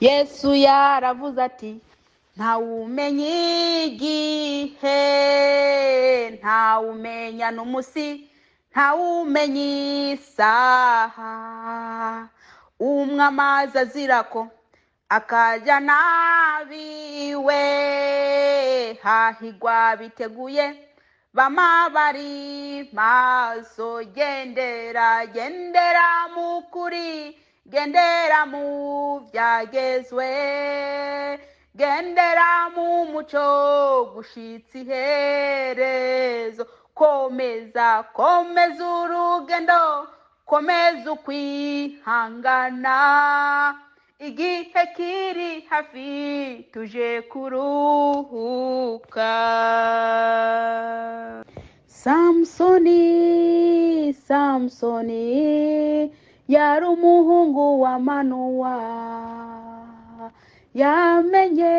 Yesu yaravuze ati ntawumenya igihe, ntawumenya n'umusi, ntawumenya isaha. Umwe amazi azirako akaja nabiwe, hahigwa biteguye bama bari maso. Gendera mu kuri, gendera mu byagezwe, gendera mu muco gushitsa iherezo. Komeza urugendo, komeza ukwihangana, igihe kiri hafi tuje kuruhuka. Samsoni yari umuhungu wa Manowa, yamenye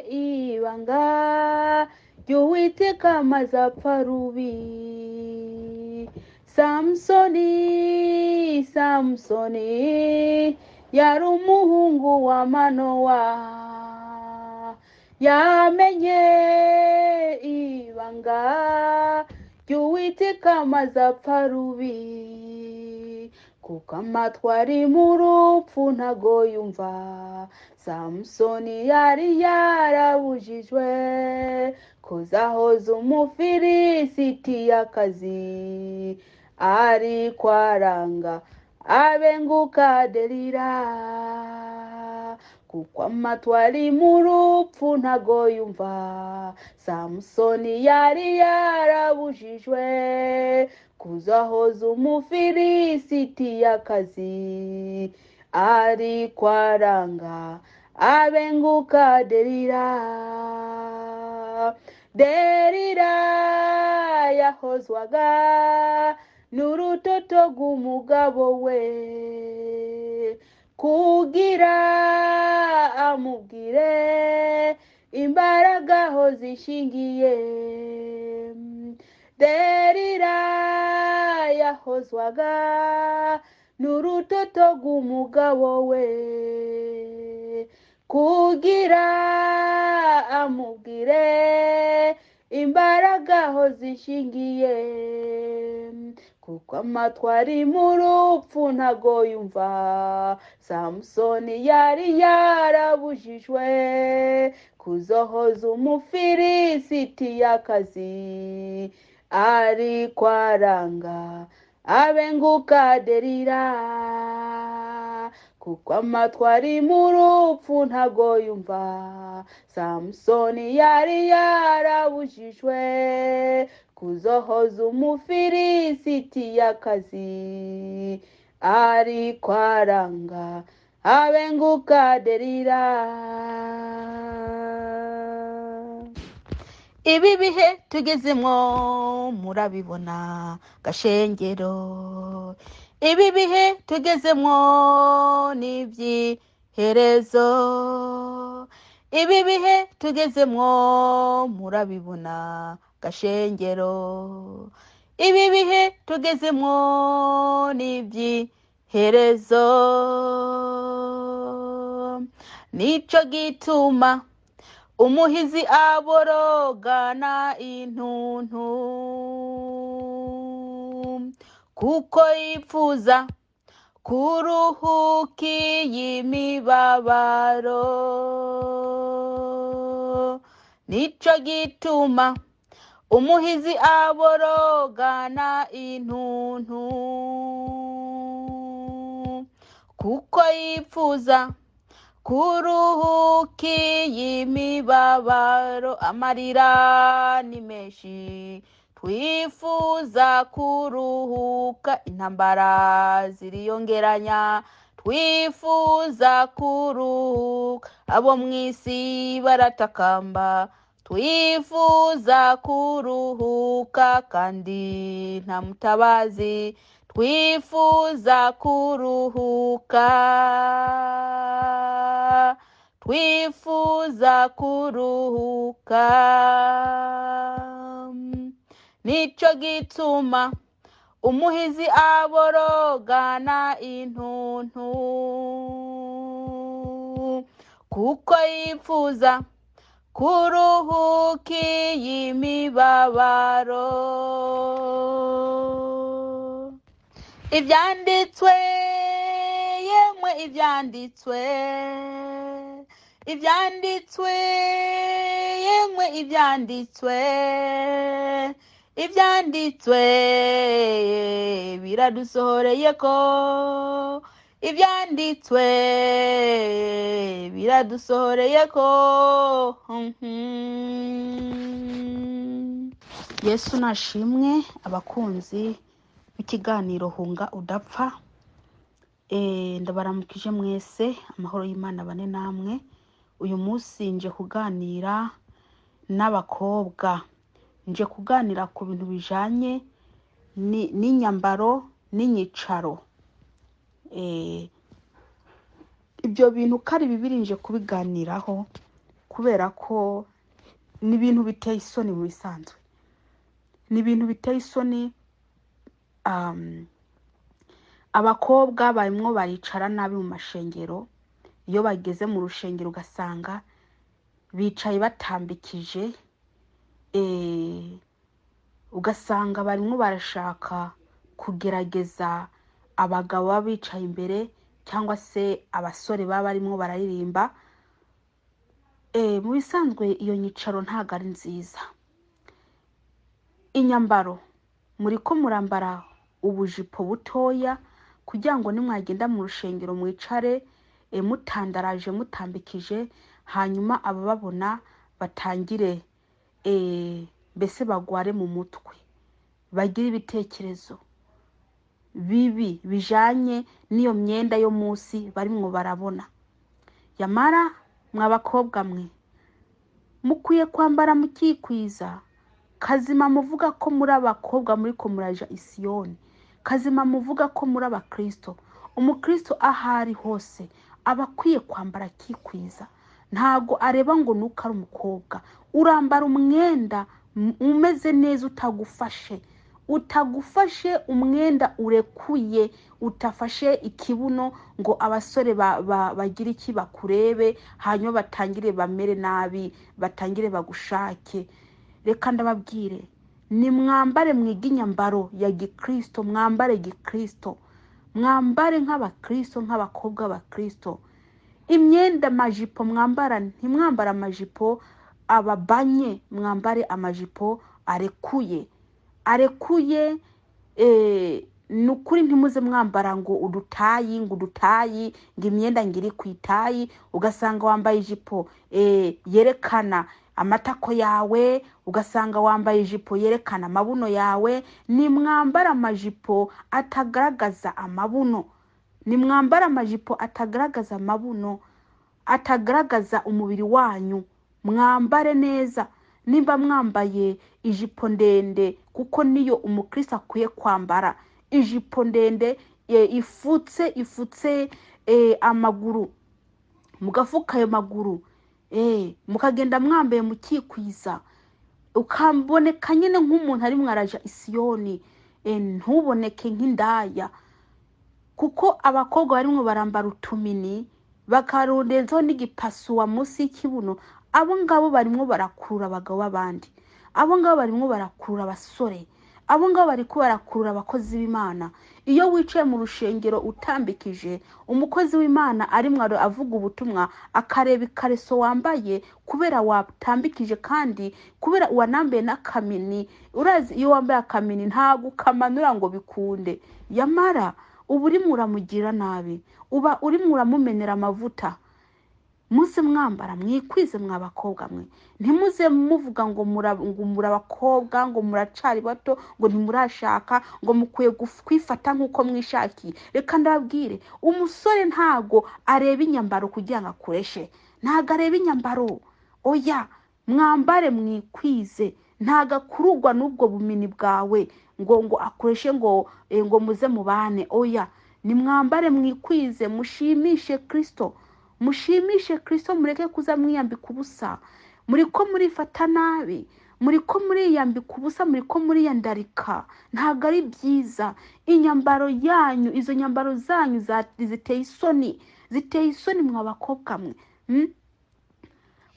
ibanga ry'Uwiteka maze apfa rubi. Samsoni yari umuhungu wa Manowa, yamenye ibanga ry'Uwiteka maze apfa rubi. Kuko amatwi ari mu rupfu ntago yumva, Samsoni yari yarabujijwe kuzahoza Umufilisitiyakazi, ariko aranga abenguka Delila. Kuko amatwi ari mu rupfu ntago yumva, Samsoni yari yarabujijwe kuzahoza Umufilisitiyakazi, ariko aranga abenguka Delila. Delila yahozwaga n'urutoto rw'umugabo we, kugira amubwire imbaraga aho zishingiye. Delila yahozwaga n'urutoto rw'umugabo we, kugira amubwire imbaraga aho zishingiye. Kuko amatwi ari mu rupfu ntago yumva, Samsoni yari yarabujijwe kuzohoza Umufilisitiyakazi, ariko aranga abenguka Delila. Kuko amatwi ari mu rupfu ntago yumva, Samsoni yari yarabujijwe kuzohoza Umufilisitiyakazi, ariko aranga abenguka Delila. Ibi bihe tugezemwo murabibona gashengero, ibi bihe tugezemwo n'iby'iherezo, ibi bihe tugezemwo murabibona gashengero, ibi bihe tugezemwo n'iby'iherezo. Nico gituma umuhizi aborogana intuntu, kuko yifuza kuruhukiye imibabaro. Nico gituma umuhizi aborogana intuntu, kuko yifuza kuruhukiye imibabaro. Amarira ni menshi, twifuza kuruhuka, intambara ziriyongeranya, twifuza kuruhuka. Abo mw'isi baratakamba, twifuza kuruhuka, kandi nta mutabazi. Twifuza kuruhuka, twifuza kuruhuka. Nico gituma umuhizi aborogana intuntu, kuko yifuza kuruhuka iyi mibabaro. Ibyanditswe, yemwe ibyanditswe, ibyanditswe, yemwe ibyanditswe, ibyanditswe biradusohoreye ko, ibyanditswe biradusohoreye ko. Yesu nashimwe. Abakunzi b'ikiganiro Hunga Udapfa, ndabaramukije mwese, amahoro y'Imana bane namwe. Uyu munsi nje kuganira n'abakobwa, nje kuganira ku bintu bijanye n'inyambaro n'inyicaro. Ibyo bintu kari bibiri nje kubiganiraho kubera ko ni ibintu biteye isoni mu bisanzwe, ni ibintu biteye isoni. Abakobwa barimo baricara nabi mu mashengero. Iyo bageze mu rushengero ugasanga bicaye batambikije, ugasanga barimo barashaka kugerageza abagabo baba bicaye imbere cyangwa se abasore baba barimo bararirimba. Mu bisanzwe iyo nyicaro ntago ari nziza. Inyambaro, muriko murambara ubujipo butoya kugira ngo nimwagenda mu rushengero mwicare mutandaraje mutambikije, hanyuma abababona batangire mbese bagware mu mutwe, bagire ibitekerezo bibi bijanye n'iyo myenda yo munsi barimwo barabona. Yamara mwabakobwa mwe, mukwiye kwambara mukikwiza. Kazima muvuga ko muri abakobwa muriko muraja Isiyoni, kazima muvuga ko muri abakristo. Umukristo ahari hose abakwiye kwambara kikwiza, ntago areba ngo nuko ari umukobwa. Urambara umwenda umeze neza, utagufashe umwenda urekuye, utafashe ikibuno ngo abasore bagira iki bakurebe, hanyuma batangire bamere nabi, batangire bagushake. Reka ndababwire, ni mwambare mwiga inyambaro ya gikristo, mwambare gikristo, mwambare nk'abakristo, nk'abakobwa b'abakristo. Imyenda majipo mwambara, ntimwambara amajipo ababanye, mwambare amajipo arekuye. Nukuri ntimuze mwambara ngo udutayi, ngo imyenda ngiri ku itayi, ugasanga wambaye ijipo yerekana amatako yawe, ugasanga wambaye ijipo yerekana amabuno yawe. Ni mwambara amajipo atagaragaza amabuno, ni mwambara amajipo atagaragaza amabuno, atagaragaza umubiri wanyu. Mwambare neza. Nimba mwambaye ijipo ndende, kuko niyo umukristo akwiye kwambara, ijipo ndende ifutse amaguru, mugafuka ayo maguru, mukagenda mwambaye mukikwiza, ukamboneka nyine nk'umuntu ari mwaraja Isiyoni, ntuboneke nk'indaya. Kuko abakobwa barimo barambara utumini bakarondezaho n'igipasuwa munsi y'ikibuno, abo ngabo barimo barakurura abagabo b'abandi, abo ngabo barimo barakurura abasore, abo ngabo bariko barakurura abakozi b'Imana. Iyo wicaye mu rushengero utambikije, umukozi w'Imana arimwo avuga ubutumwa, akareba ikareso wambaye kubera watambikije, kandi kubera wanambaye n'akamini. Urazi iyo wambaye akamini ntago kamanura ngo bikunde. Yamara uba urimo uramugira nabi, uba urimo uramumenera amavuta. Muze mwambara mwikwize mwabakobwa mwe. Ntimuze muvuga ngo murabakobwa, ngo muracari bato, ngo ntimurashaka, ngo mukwiye kwifata nk'uko mwishakiye. Reka ndababwire, umusore ntago areba inyambaro kugira ngo akureshe, ntago areba inyambaro. Oya, mwambare mwikwize. Ntago akurugwa n'ubwo bumini bwawe ngo akureshe ngo muze mubane. Oya, ni mwambare mwikwize, mushimishe Kristo. Mushimishe Kristo, mureke kuza mwiyambika ubusa. Muriko murifata nabi, muriko muriyambika ubusa, muriko muriyandarika. Ntago ari byiza. Inyambaro yanyu, izo nyambaro zanyu ziteye isoni, ziteye isoni mwabakobwa mwe.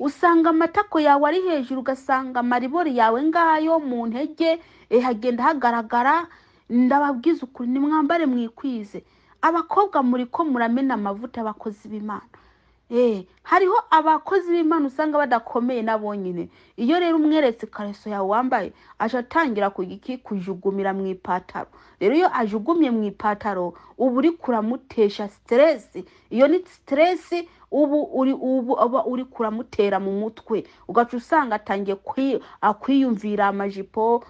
usanga amatako yawe ari hejuru, ugasanga amaribori yawe ngayo mu ntege hagenda hagaragara. Ndababwiza ukuri, nimwambare mwikwize. Abakobwa muri ko muramena amavuta abakozi b'Imana. Hariho abakozi b'Imana usanga badakomeye nabonyine. Iyo rero umweretse kareso yawe wambaye, aje atangira kujugumira mu ipataro. Rero iyo ajugumye mu ipataro, ubu uri kuramutesha stress. Iyo ni stress uri kuramutera mu mutwe, ugaca usanga atangiye kwiyumvira amajipo,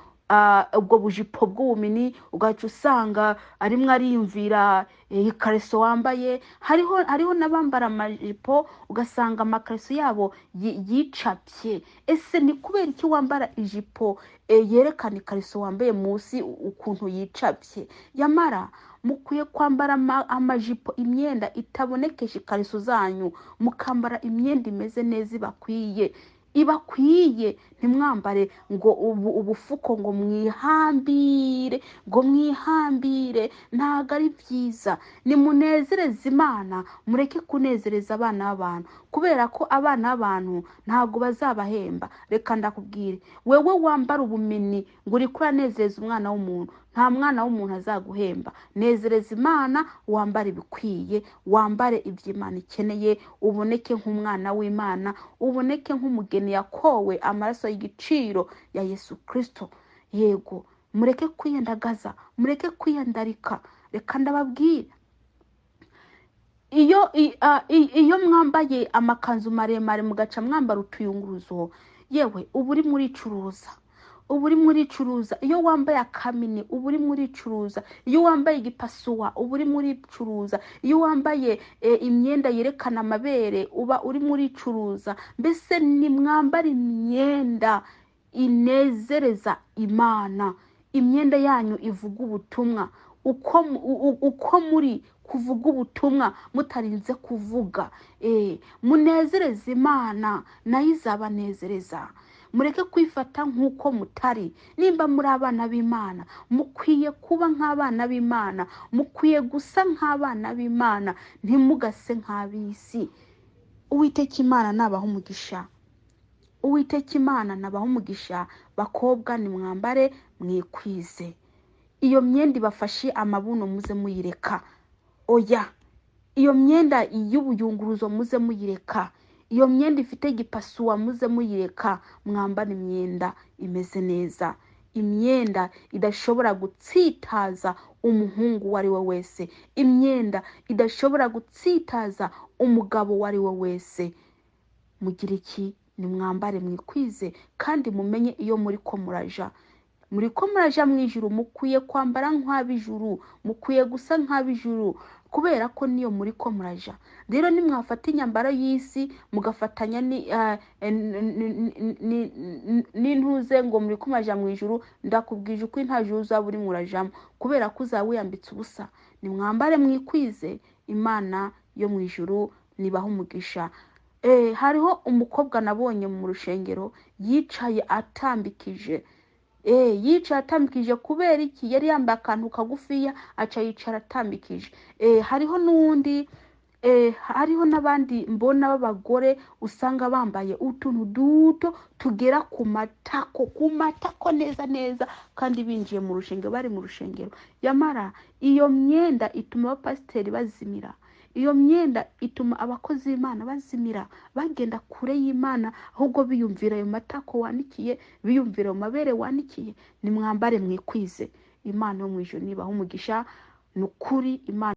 ubwo bujipo bw'ubumini, ugaca usanga arimwe ariyumvira ikareso wambaye. Hariho n'abambara amajipo ugasanga amakareso yabo yicapye. Ese ni kubera iki wambara ijipo yerekana ikareso wambaye munsi ukuntu yicapye? Yamara mukwiye kwambara amajipo, imyenda itabonekesha ikareso zanyu, mukambara imyenda imeze neza ibakwiye. Ntimwambare ngo ubufuko ngo mwihambire, ntago ari byiza. Nimunezereze Imana, mureke kunezereza abana b'abantu, kubera ko abana b'abantu ntago bazabahemba. Reka ndakubwire, wewe wambara ubumini ngo uri kuranezereza umwana w'umuntu, nta mwana w'umuntu azaguhemba. Nezereza Imana, wambare ibikwiye, wambare ibyo Imana ikeneye, uboneke nk'umwana w'Imana, uboneke nk'umugeni yakowe amaraso y'igiciro ya Yesu Kristo. Yego, mureke kwiyandagaza, mureke kwiyandarika. Reka ndababwira, iyo mwambaye amakanzu maremare mugaca mwambara utuyunguruzo, yewe ubu uri muricuruza. Iyo wambaye akamini, ubu uri muricuruza. Iyo wambaye igipasuwa, ubu uri muricuruza. Iyo wambaye imyenda yerekana amabere, uba uri muricuruza. Mbese ni mwambara imyenda inezereza Imana, imyenda yanyu ivuga ubutumwa, uko muri kuvuga ubutumwa mutarinze kuvuga. Munezereze Imana, nayo izabanezereza. Mureke kwifata nk'uko mutari. Nimba muri abana b'Imana, mukwiye kuba nk'abana b'Imana, mukwiye gusa nk'abana b'Imana, ntimugase nk'ab'isi. Uwiteka Imana nabaha umugisha. Bakobwa, nimwambare mwikwize. Iyo myenda ibafashe amabuno muze muyireka. Oya, iyo myenda y'ubuyunguruzo muze muyireka. Iyo myenda ifite igipasuwa muze muyireka. Mwambara imyenda imeze neza, imyenda idashobora gutsitaza umuhungu uwo ari we wese, imyenda idashobora gutsitaza umugabo uwo ari we wese. Mugira iki? Nimwambare mwikwize, kandi mumenye iyo muri ko muraja mu ijuru, mukwiye kwambara nk'ab'ijuru, mukwiye gusa nk'ab'ijuru, kubera ko niyo muri ko muraja. Rero nimwafata inyambaro y'isi mugafatanya n'intuze ngo muri ko muraja mu ijuru, ndakubwije uko nta juru uzaba uri murajamo, kubera ko uzaba wiyambitse ubusa. Nimwambare mwikwize, Imana yo mu ijuru nibaha umugisha. Hariho umukobwa nabonye mu rushengero yicaye atambikije. Kubera iki? Yari yambaye akantu kagufiya, aca yicara atambikije. Hariho n'undi, hariho n'abandi mbona b'abagore usanga bambaye utuntu duto tugera ku matako neza, kandi binjiye mu rushengero, bari mu rushengero. Yamara iyo myenda ituma abapasiteri bazimira. Iyo myenda ituma abakozi b'Imana bazimira, bagenda kure y'Imana, ahubwo biyumvira ayo matako wanikiye, biyumvira ayo mabere wanikiye. Nimwambare mwikwize. Imana yo mu ijuru nibaha umugisha. Nukuri Imana